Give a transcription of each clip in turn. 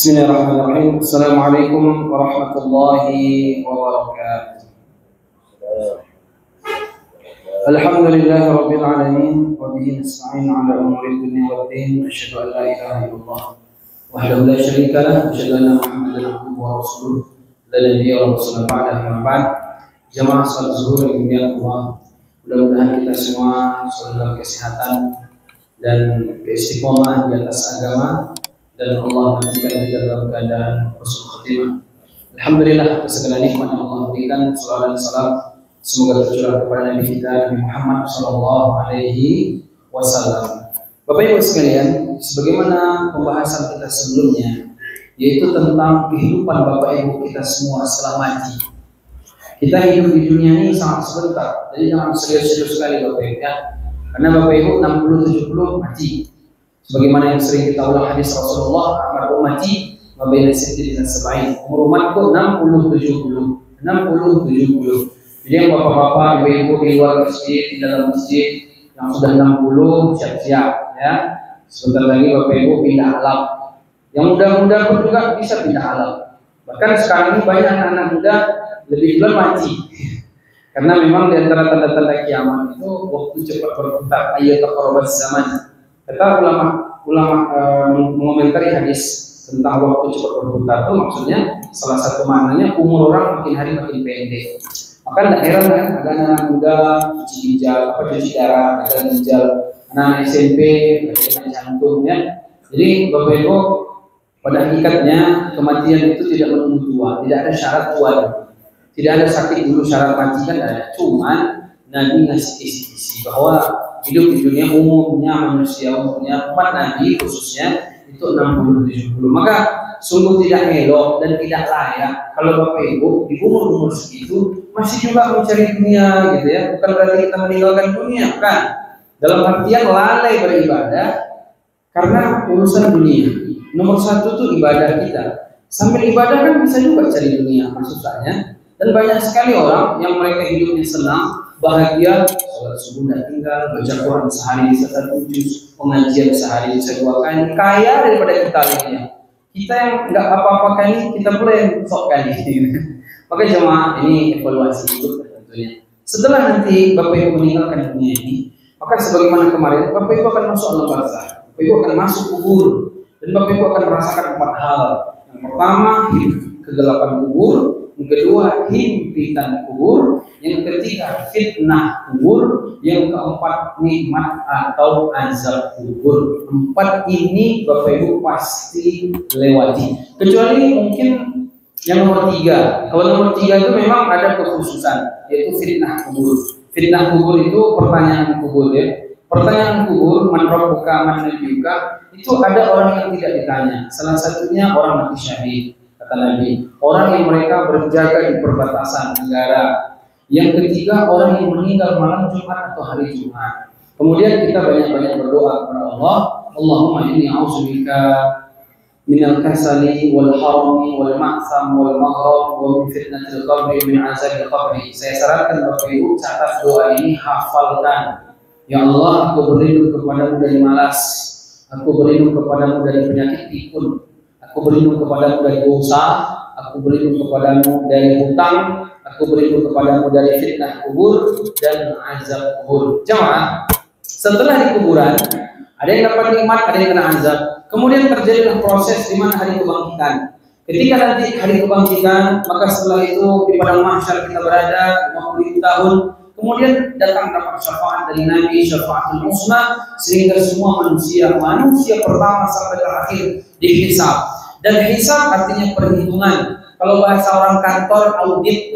Bismillahirrahmanirrahim. Assalamualaikum warahmatullahi wabarakatuh. Alhamdulillahi rabbil alamin wa bihi nasta'in 'ala umuri dunya waddin. Asyhadu an la ilaha illallah wahdahu la syarika lah, asyhadu anna Muhammadan abduhu wa rasuluh. La nabiyya wa rasulullah ba'da, amma ba'd. Jamaah salat zuhur yang dimuliakan Allah, mudah-mudahan kita semua selalu dalam kesehatan dan keistiqomah di atas agama, dan Allah menjadikan kita dalam keadaan husnul khatimah. Alhamdulillah atas segala nikmat yang Allah berikan. Salawat dan salam semoga tercurah kepada Nabi kita Nabi Muhammad sallallahu alaihi wasallam. Bapak Ibu sekalian, sebagaimana pembahasan kita sebelumnya, yaitu tentang kehidupan Bapak Ibu kita semua setelah mati. Kita hidup di dunia ini sangat sebentar, jadi jangan serius-serius sekali Bapak Ibu ya. Karena Bapak Ibu 60-70 mati. Sebagaimana yang sering kita ulang hadis Rasulullah, "Amar ummati ma baina sittin dan sab'in." Umur umatku 60-70. Jadi yang bapak-bapak, ibu-ibu di luar masjid, di dalam masjid yang sudah 60 siap-siap ya. Sebentar lagi Bapak Ibu pindah alam. Yang muda-muda pun juga bisa pindah alam. Bahkan sekarang ini banyak anak-anak muda lebih duluan mati. Karena memang di antara tanda-tanda kiamat itu waktu cepat berputar, ayat taqarrabaz zaman. Kata ulama mengomentari hadis tentang waktu cepat berputar itu maksudnya salah satu maknanya umur orang makin hari makin pendek. Maka tidak heran kan ada anak muda cuci ginjal, cuci darah, ada ginjal, anak SMP, ada jantung ya. Jadi Bapak Ibu, pada hakikatnya kematian itu tidak menunggu tua, tidak ada syarat tua, tidak ada sakit dulu syarat mati kan ada. Cuman Nabi ngasih kisi-kisi bahwa hidup di dunia umumnya manusia, umumnya umat Nabi khususnya itu 60-70. Maka sungguh tidak elok dan tidak layak kalau Bapak Ibu di umur segitu masih juga mencari dunia gitu ya. Bukan berarti kita meninggalkan dunia, kan? Dalam artian lalai beribadah karena urusan dunia. Nomor satu tuh ibadah kita. Sambil ibadah kan bisa juga cari dunia maksudnya. Dan banyak sekali orang yang mereka hidupnya senang, bahagia, sholat subuh tidak tinggal, baca Quran sehari bisa 1 juz, pengajian sehari bisa 2 kali, kaya daripada kita lainnya. Kita yang nggak apa-apa kali, kita pula yang sok kali. Maka jemaah ini evaluasi hidup tentunya. Setelah nanti Bapak Ibu meninggalkan dunia ini, maka sebagaimana kemarin Bapak Ibu akan masuk alam barzah, Bapak Ibu akan masuk kubur, dan Bapak Ibu akan merasakan 4 hal. Yang pertama, kegelapan kubur. Yang kedua, himpitan kubur. Yang ketiga, fitnah kubur. Yang keempat, nikmat atau azab kubur. 4 ini Bapak Ibu pasti lewati. Kecuali mungkin yang nomor 3. Kalau nomor 3 itu memang ada kekhususan, yaitu fitnah kubur. Fitnah kubur itu pertanyaan kubur ya. Pertanyaan kubur, man rabbuka, man nabiyuka, itu ada orang yang tidak ditanya. Salah satunya orang mati syahid. Kata Nabi, orang yang mereka berjaga di perbatasan negara. Yang ketiga, orang yang meninggal malam Jumat atau hari Jumat. Kemudian kita banyak-banyak berdoa kepada Allah, Allahumma inni a'udzubika minal kasali wal harami wal ma'sam wal maghrib wa min fitnatil qabri min azabil qabri. Saya sarankan Bapak Ibu catat doa ini, hafalkan. Ya Allah, aku berlindung kepadamu dari malas, aku berlindung kepadamu dari penyakit pikun, aku berlindung kepadamu dari dosa, aku berlindung kepadamu dari hutang, aku berlindung kepadamu dari fitnah kubur dan azab kubur. Jemaah, setelah di kuburan ada yang dapat nikmat, ada yang kena azab. Kemudian terjadilah proses di mana hari kebangkitan. Ketika nanti hari kebangkitan, maka setelah itu di padang mahsyar kita berada 50 tahun. Kemudian datang dapat syafaat dari Nabi, syafaatul uzma, sehingga semua manusia pertama sampai terakhir dihisab. Dan hisab artinya perhitungan. Kalau bahasa orang kantor, audit,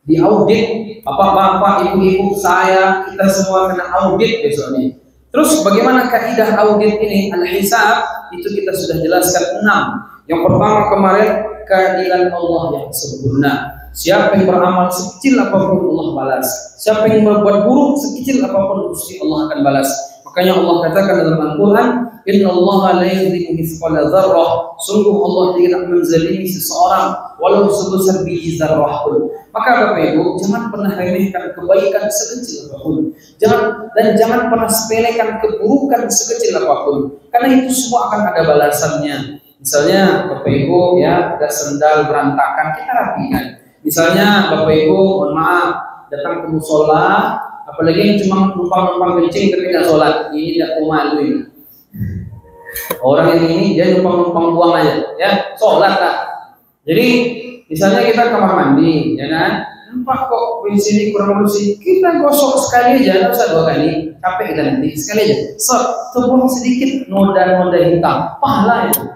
di audit, bapak-bapak, ibu-ibu, saya, kita semua kena audit besoknya. Terus bagaimana kaidah audit ini? Al-hisab itu kita sudah jelaskan 6. Yang pertama kemarin, keadilan Allah yang sempurna. Siapa yang beramal sekecil apapun Allah balas. Siapa yang berbuat buruk sekecil apapun pasti Allah akan balas. Makanya Allah katakan dalam Al-Quran, Inna Allah la yudhimu mithqala dzarrah. Sungguh Allah tidak menzalimi seseorang walau sebesar biji zarrah pun. Maka Bapak Ibu, jangan pernah remehkan kebaikan sekecil apapun. Jangan pernah sepelekan keburukan sekecil apapun. Karena itu semua akan ada balasannya. Misalnya Bapak Ibu ya ada sendal berantakan, kita rapikan. Misalnya Bapak Ibu mohon maaf datang ke musola, apalagi yang cuma numpang-numpang kencing tapi tidak sholat, ini tidak malu ini. Orang yang ini dia numpang-numpang buang aja, ya sholat lah. Jadi misalnya kita kamar mandi, ya kan? Nampak kok di sini kurang bersih, kita gosok sekali aja, tidak usah 2 kali, capek kita nanti sekali aja. Tubuh sedikit noda-noda hitam, pahala itu.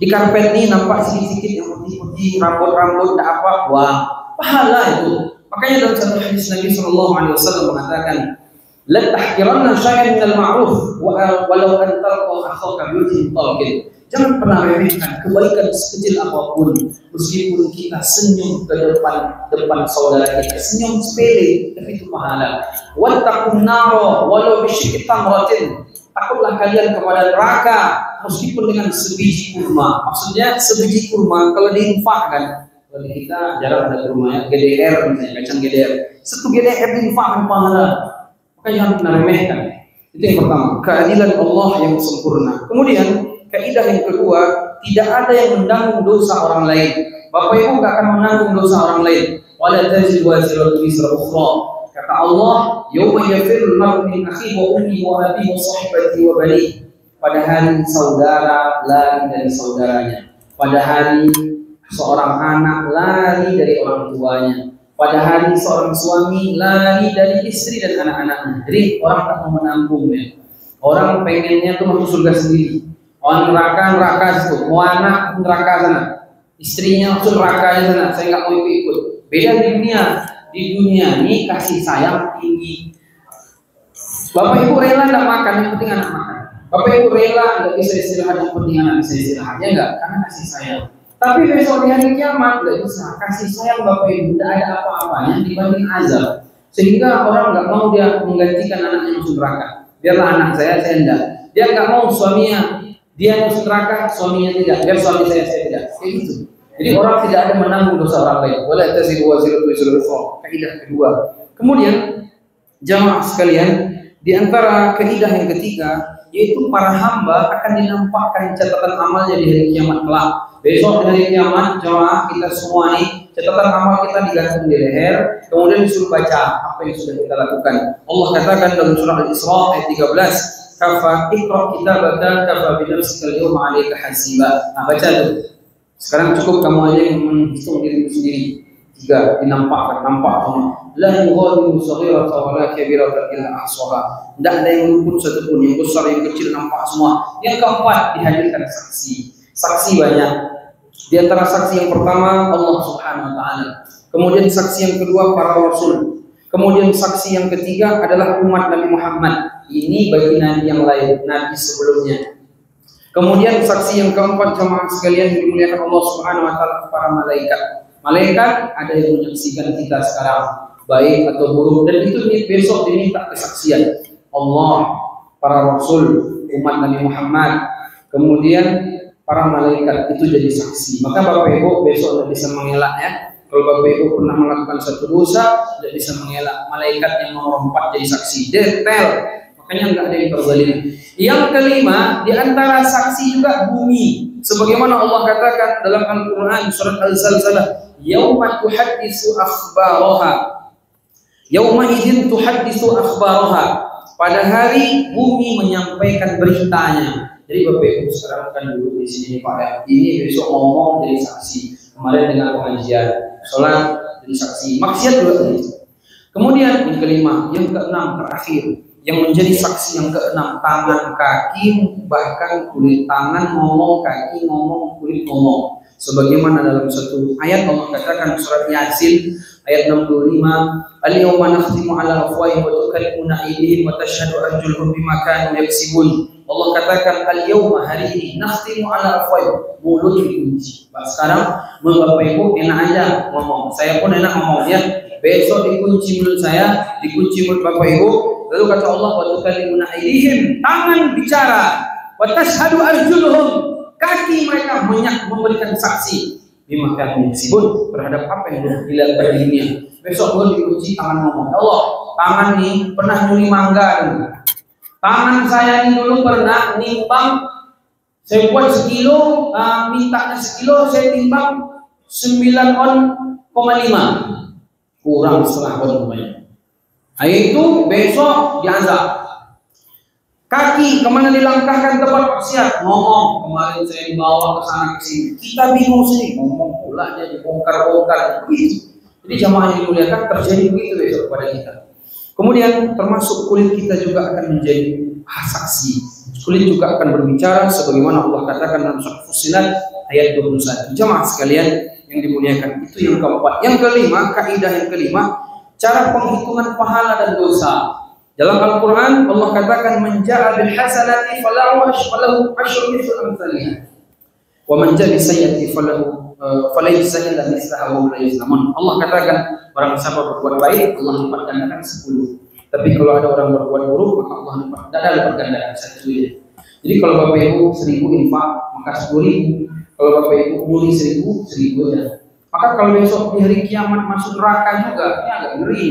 Di karpet ini nampak sedikit-sedikit yang putih-putih, rambut-rambut, tidak apa, wah, pahala itu. Makanya dalam satu hadis Nabi SAW mengatakan, la tahqiranna syai'an minal ma'ruf walau an talqa akhaka bi talqin. Jangan pernah remehkan kebaikan sekecil apapun, meskipun kita senyum ke depan saudara kita, senyum sepele tapi itu pahala. Wattaqun nara walau bisyikki tamratin. Takutlah kalian kepada neraka meskipun dengan sebiji kurma. Maksudnya sebiji kurma kalau diinfakkan, kalau kita jarang ada kurma ya, GDR misalnya, kacang GDR, 1 GDR diinfakkan pahala. Maka jangan pernah remehkan. Itu yang pertama, keadilan Allah yang sempurna. Kemudian kaidah yang kedua, tidak ada yang menanggung dosa orang lain. Bapak Ibu enggak akan menanggung dosa orang lain. Wala taziru waziratu wizra ukhra. Kata Allah, yauma yafirul mar'u min akhihi wa ummihi wa abihi wa sahibatihi wa banihi. Pada hari saudara lari dari saudaranya. Pada hari seorang anak lari dari orang tuanya. Pada hari seorang suami lari dari istri dan anak-anaknya. Jadi orang tak mau menampungnya. Orang pengennya tuh masuk surga sendiri. Orang neraka situ, mau anak neraka sana, istrinya masuk neraka sana, saya nggak mau ikut. Beda di dunia. Di dunia ini kasih sayang tinggi. Bapak Ibu rela nggak makan, yang penting anak makan. Bapak Ibu rela nggak bisa istirahat, yang penting anak bisa istirahat, ya nggak? Karena kasih sayang. Tapi besok di hari kiamat nggak bisa. Kasih sayang Bapak Ibu tidak ada apa-apanya dibanding azab. Sehingga orang nggak mau dia menggantikan anaknya masuk neraka. Biarlah anak saya enggak. Dia nggak mau suaminya, dia masuk neraka, suaminya tidak. Biar suami saya tidak. Kayak gitu. Jadi orang tidak ada menanggung dosa orang lain. Wala taziru waziratu wizra ukhra. Kaidah kedua. Kemudian jamaah sekalian, di antara kaidah yang ketiga yaitu para hamba akan dinampakkan catatan amalnya di hari kiamat kelak. Besok di hari kiamat jamaah kita semua nih catatan amal kita digantung di leher, kemudian disuruh baca apa yang sudah kita lakukan. Allah katakan dalam surah Al-Isra ayat 13, kafa iqra kitabaka kafa bi nafsika al-yawma 'alaika hasiba. Nah, baca tuh. Sekarang cukup kamu aja yang menghitung dirimu sendiri. 3, dinampakkan, nampak semua. La yughadiru saghiratan wa la kabiratan illa ahsaha. Tidak ada yang luput satupun, yang besar yang kecil nampak semua. Yang keempat, dihadirkan saksi. Saksi banyak. Di antara saksi yang pertama Allah Subhanahu wa taala. Kemudian saksi yang kedua para rasul. Kemudian saksi yang ketiga adalah umat Nabi Muhammad. Ini bagi nabi yang lain, nabi sebelumnya. Kemudian saksi yang keempat jemaah sekalian yang dimuliakan Allah Subhanahu wa taala para malaikat. Malaikat ada yang menyaksikan kita sekarang, baik atau buruk, dan itu besok diminta kesaksian. Allah, para rasul, umat Nabi Muhammad, kemudian para malaikat itu jadi saksi. Maka Bapak Ibu besok tidak bisa mengelak ya. Kalau Bapak Ibu pernah melakukan satu dosa, tidak bisa mengelak. Malaikat yang nomor 4 jadi saksi. Detail. Makanya nggak ada yang terzalimi. Yang kelima, di antara saksi juga bumi. Sebagaimana Allah katakan dalam Al-Quran surat Al-Zalzalah, yauma tuhaddisu akhbaraha. Yauma idzin tuhaddisu akhbaraha. Pada hari bumi menyampaikan beritanya. Jadi Bapak Ibu sekarang kan dulu di sini Pak, ini besok ngomong jadi saksi. Kemarin dengan pengajian, sholat jadi saksi, maksiat juga jadi. Kemudian yang kelima, yang keenam terakhir, yang menjadi saksi yang keenam, tangan, kaki, bahkan kulit tangan ngomong, kaki ngomong, kulit ngomong. Sebagaimana dalam satu ayat Allah katakan surat Yasin ayat 65, al-yawma nakhtimu ala afwahihim wa tukallimuna aydihim wa tashhadu arjuluhum bima kanu yaksibun. Allah katakan al-yawma, hari ini, nakhtimu ala afwahihim, mulut dikunci. Sekarang Bapak Ibu enak aja ngomong, saya pun enak ngomong ya. Besok dikunci mulut saya, dikunci mulut Bapak Ibu. Lalu kata Allah, wa tukallimuna aydihim, tangan bicara, wa tashhadu arjuluhum, kaki mereka memberikan saksi bima kanu yaksibun, terhadap apa yang dilakukan di dunia. Besok gua dikunci tangan ngomong. Allah, tangan nih pernah nyuri mangga dulu. Tangan saya ini dulu pernah nimbang Saya buat sekilo, mintanya sekilo, saya timbang 9,5 kurang setengah on namanya. Itu besok diazab. Kaki kemana dilangkahkan tempat maksiat, ngomong kemarin saya dibawa ke sana ke sini. Kita bingung sih, ngomong pula jadi bongkar-bongkar begitu. Jadi jamaah yang dimuliakan terjadi begitu besok pada kita. Kemudian termasuk kulit kita juga akan menjadi saksi. Kulit juga akan berbicara sebagaimana Allah katakan dalam surah Fussilat ayat 21. Jamaah sekalian yang dimuliakan, itu yang keempat. Yang kelima, kaidah yang kelima, cara penghitungan pahala dan dosa. Dalam Al-Quran Allah katakan man ja'a bil hasanati falahu asyru mithli amsalihha wa man ja'a bis sayyi'ati falahu falaysa illa mithlaha wa la yuzlamun. Allah katakan barang siapa berbuat baik Allah lipat gandakan 10. Tapi kalau ada orang berbuat buruk maka Allah lipat gandakan 1. Jadi kalau Bapak Ibu 1000 infak maka 10.000. Kalau Bapak Ibu nyuri 1000 ya. Maka kalau besok di hari kiamat masuk neraka juga, ini agak ngeri.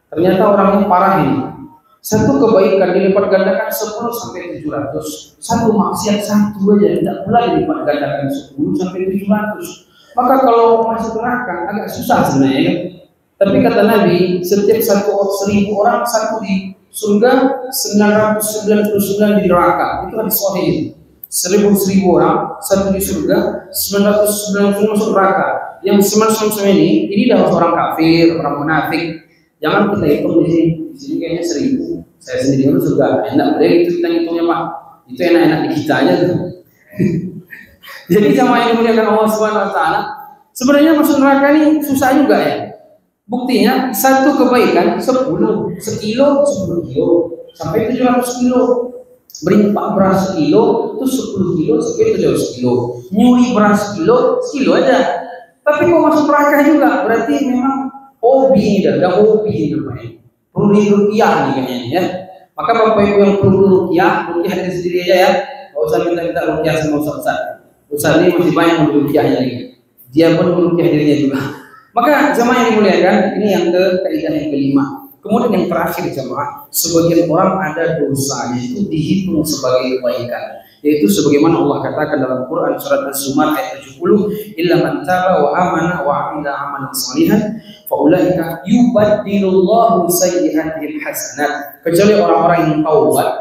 Ternyata orangnya parah ini. Satu kebaikan dilipat gandakan 10 sampai 700. Satu maksiat satu aja tidak pula dilipat gandakan 10 sampai 700. Maka kalau masuk neraka agak susah sebenarnya. Tapi kata Nabi, setiap 1.000 orang satu di surga, 999 di neraka. Itu hadis sahih. 1.000 orang satu di surga, 999 masuk neraka. Yang 999 ini adalah orang kafir, orang munafik. Jangan kita hitung di sini. Di sini kayaknya 1000. Saya sendiri dulu surga. Enak boleh itu kita hitungnya Pak. Itu enak-enak di kita aja tuh. Jadi jamaah yang dimuliakan Allah Subhanahu wa taala, sebenarnya masuk neraka ini susah juga ya. Buktinya satu kebaikan 10 sekilo 10 kilo sampai 700 kilo. Berinfak beras sekilo itu 10 kilo sampai 700 kilo. Nyuri beras sekilo aja. Tapi kok masuk neraka juga? Berarti memang hobi ada hobi namanya. Perlu ruqyah nih kayaknya ya. Maka Bapak Ibu yang perlu ruqyah dari sendiri aja ya. Enggak usah minta ruqyah sama Ustaz. Ustaz ini masih banyak yang ruqyahnya lagi. Dia pun ruqyah dirinya juga. Maka jamaah yang dimuliakan, ini yang kaidah yang kelima. Kemudian yang terakhir jamaah, sebagian orang ada dosanya itu dihitung sebagai kebaikan. Yaitu sebagaimana Allah katakan dalam Quran surat Az-Zumar ayat 70, illa man taba wa amana wa amila amalan shalihan faulaika yubaddilullahu sayyi'atihim hasanat. Kecuali orang-orang yang taubat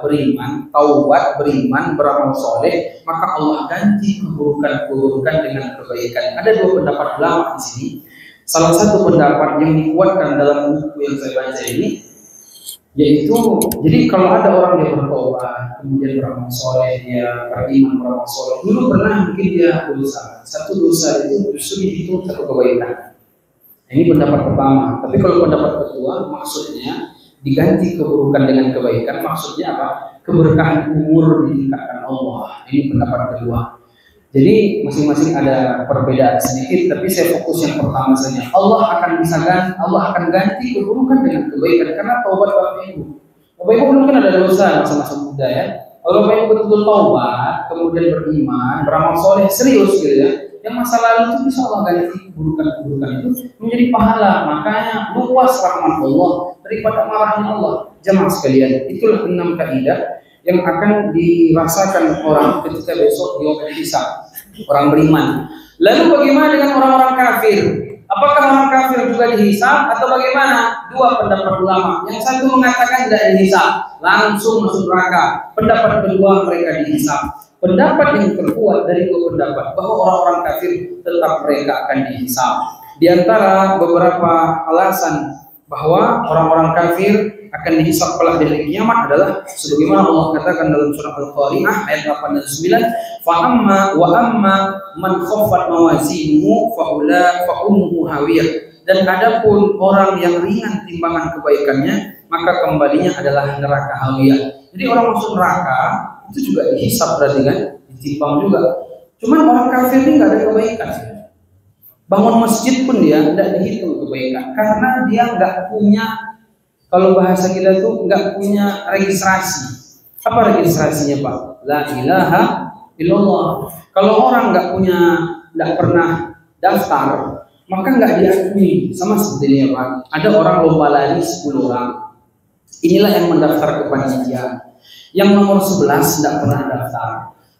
beriman, beramal soleh, maka Allah ganti keburukan dengan kebaikan. Ada dua pendapat ulama di sini. Salah satu pendapat yang dikuatkan dalam buku yang saya baca ini, yaitu jadi kalau ada orang yang bertobat kemudian beramal soleh, dia beriman beramal soleh, dulu pernah mungkin dia dosa, satu dosa itu justru dihitung satu kebaikan. Ini pendapat pertama. Tapi kalau pendapat kedua, maksudnya diganti keburukan dengan kebaikan. Maksudnya apa? Keberkahan umur ditingkatkan Allah. Ini pendapat kedua. Jadi masing-masing ada perbedaan sedikit, tapi saya fokus yang pertama saja. Allah akan ganti keburukan dengan kebaikan karena taubat Bapak Ibu. Bapak Ibu mungkin ada dosa masa-masa muda ya. Kalau Bapak Ibu betul-betul taubat, kemudian beriman, beramal soleh serius gitu ya, yang masa lalu itu bisa Allah ganti keburukan itu menjadi pahala. Makanya luas rahmat Allah daripada marahnya Allah. Jamaah sekalian, itulah 6 kaidah yang akan dirasakan orang ketika besok di yaumul hisab, orang beriman. Lalu bagaimana dengan orang-orang kafir? Apakah orang kafir juga dihisab atau bagaimana? Dua pendapat ulama. Yang satu mengatakan tidak dihisab, langsung masuk neraka. Pendapat kedua mereka dihisab. Pendapat yang terkuat dari dua pendapat bahwa orang-orang kafir tetap mereka akan dihisab. Di antara beberapa alasan bahwa orang-orang kafir akan dihisab kelak di hari kiamat adalah sebagaimana Allah katakan dalam surah Al-Qari'ah ayat 8 dan 9, fa amma man khaffat mawazinuhu fa ummuhu hawiyah. Dan adapun orang yang ringan timbangan kebaikannya, maka kembalinya adalah neraka hawiyah. Jadi orang masuk neraka itu juga dihisab berarti kan, ditimbang juga. Cuman orang kafir ini nggak ada kebaikan. Bangun masjid pun dia tidak dihitung kebaikan karena dia nggak punya, kalau bahasa kita tuh nggak punya registrasi. Apa registrasinya Pak? La ilaha illallah. Kalau orang nggak pernah daftar, maka nggak diakui. Sama seperti Pak. Ada orang lomba lari 10 orang. Inilah yang mendaftar ke panitia. Yang nomor 11 tidak pernah daftar.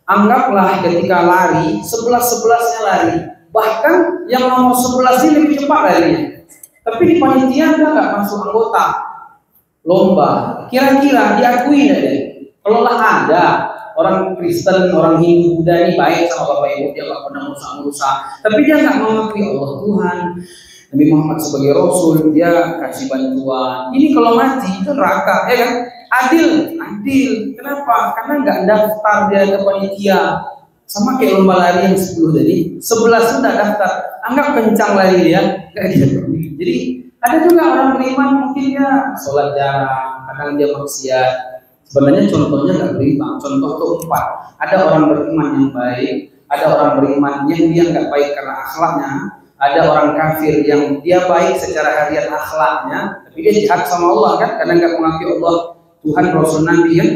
Anggaplah ketika lari, 11-11-nya lari. Bahkan yang nomor 11 ini lebih cepat larinya. Tapi di panitia dia nggak masuk anggota lomba. Kira-kira diakui nggak deh? Kalau lah ada orang Kristen, orang Hindu, Buddha ini baik sama bapak ibu, dia nggak pernah merusak. Tapi dia nggak mengakui Allah Tuhan, Nabi Muhammad sebagai Rasul, dia kasih bantuan. Ini kalau mati itu neraka, ya kan? Adil. Kenapa? Karena nggak daftar dia ke panitia. Sama kayak lomba lari yang 10 tadi, 11 sudah daftar. Anggap kencang lari dia, nggak dia pergi. Jadi ada juga orang beriman mungkin dia sholat jarang, kadang dia maksiat. Sebenarnya contohnya nggak beriman. Contoh itu 4. Ada orang beriman yang baik, ada orang beriman yang dia nggak baik karena akhlaknya, ada orang kafir yang dia baik secara harian akhlaknya, tapi dia jahat sama Allah kan, karena nggak mengakui Allah Tuhan, Rasul, Nabi kan.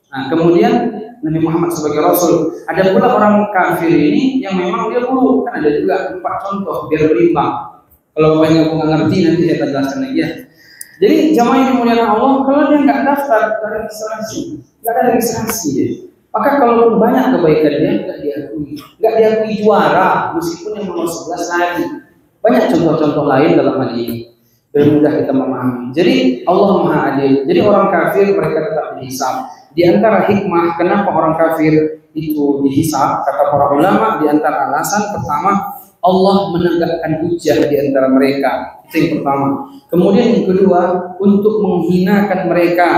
Nah, kemudian Nabi Muhammad sebagai Rasul. Ada pula orang kafir ini yang memang dia buruk, kan ada juga 4 contoh biar berimbang. Kalau banyak nggak ngerti nanti saya jelaskan lagi ya. Jadi jamaah yang dimuliakan Allah, kalau dia nggak daftar, nggak ada registrasi ya. Maka kalau banyak kebaikan dia nggak diakui juara, meskipun yang nomor 11 lagi. Banyak contoh-contoh lain dalam hal ini. Biar mudah kita memahami. Jadi Allah Maha Adil. Jadi orang kafir mereka tetap dihisab. Di antara hikmah kenapa orang kafir itu dihisab, kata para ulama, di antara alasan pertama, Allah menegakkan hujjah di antara mereka. Itu yang pertama. Kemudian yang kedua, untuk menghinakan mereka.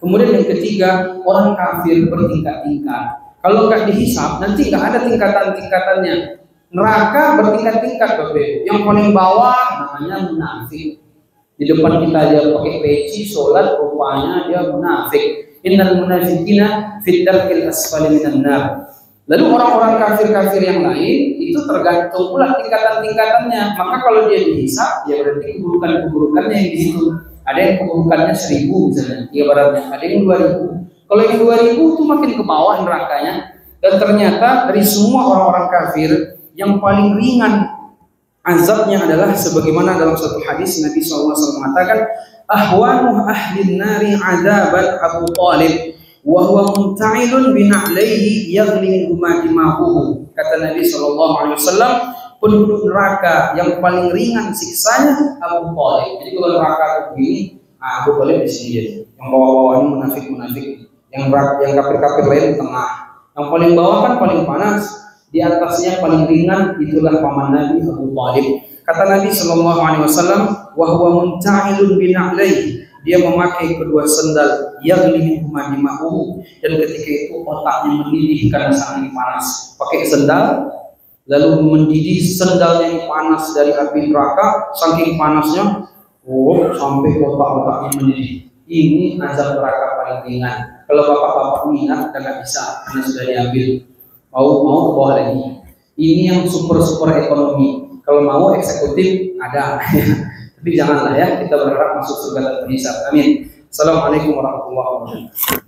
Kemudian yang ketiga, orang kafir bertingkat-tingkat. Kalau nggak dihisab, nanti nggak ada tingkatan-tingkatannya. Neraka bertingkat-tingkat, Bapak Ibu. Yang paling bawah namanya munafik. Di depan kita dia pakai peci, sholat, rupanya dia munafik. Innal munafiqina fid darkil asfali minan nar. Lalu orang-orang kafir-kafir yang lain itu tergantung pula tingkatan-tingkatannya. Maka kalau dia dihisab, ya berarti keburukan-keburukannya yang di situ. Ada yang keburukannya 1000 misalnya, ibaratnya. Ada yang 2000. Kalau yang 2000 itu makin ke bawah nerakanya. Dan ternyata dari semua orang-orang kafir yang paling ringan azabnya adalah sebagaimana dalam satu hadis Nabi SAW mengatakan, ahwanu ahlin nari azaban Abu Talib wa huwa munta'ilun bina'laihi yaghli huma dimahuhu. Kata Nabi SAW, penduduk neraka yang paling ringan siksanya Abu Talib. Jadi kalau neraka begini, Abu Talib di sini jadi. Yang bawah-bawah ini munafik-munafik, yang kafir-kafir lain di tengah. Yang paling bawah kan paling panas, di atasnya paling ringan, itulah paman Nabi Abu Talib. Kata Nabi SAW, wa huwa munta'ilun bina'laihi. Dia memakai kedua sendal yang huma dimahu, dan ketika itu otaknya mendidih karena sangat panas. Pakai sendal lalu mendidih, sendalnya yang panas dari api neraka, saking panasnya sampai otak-otaknya mendidih. Ini azab neraka paling ringan. Kalau bapak-bapak minat karena bisa, karena sudah diambil, mau ke bawah lagi. Ini yang super ekonomi. Kalau mau eksekutif ada. Tapi janganlah ya, kita berharap masuk surga tanpa hisab. Amin. Assalamualaikum warahmatullahi wabarakatuh.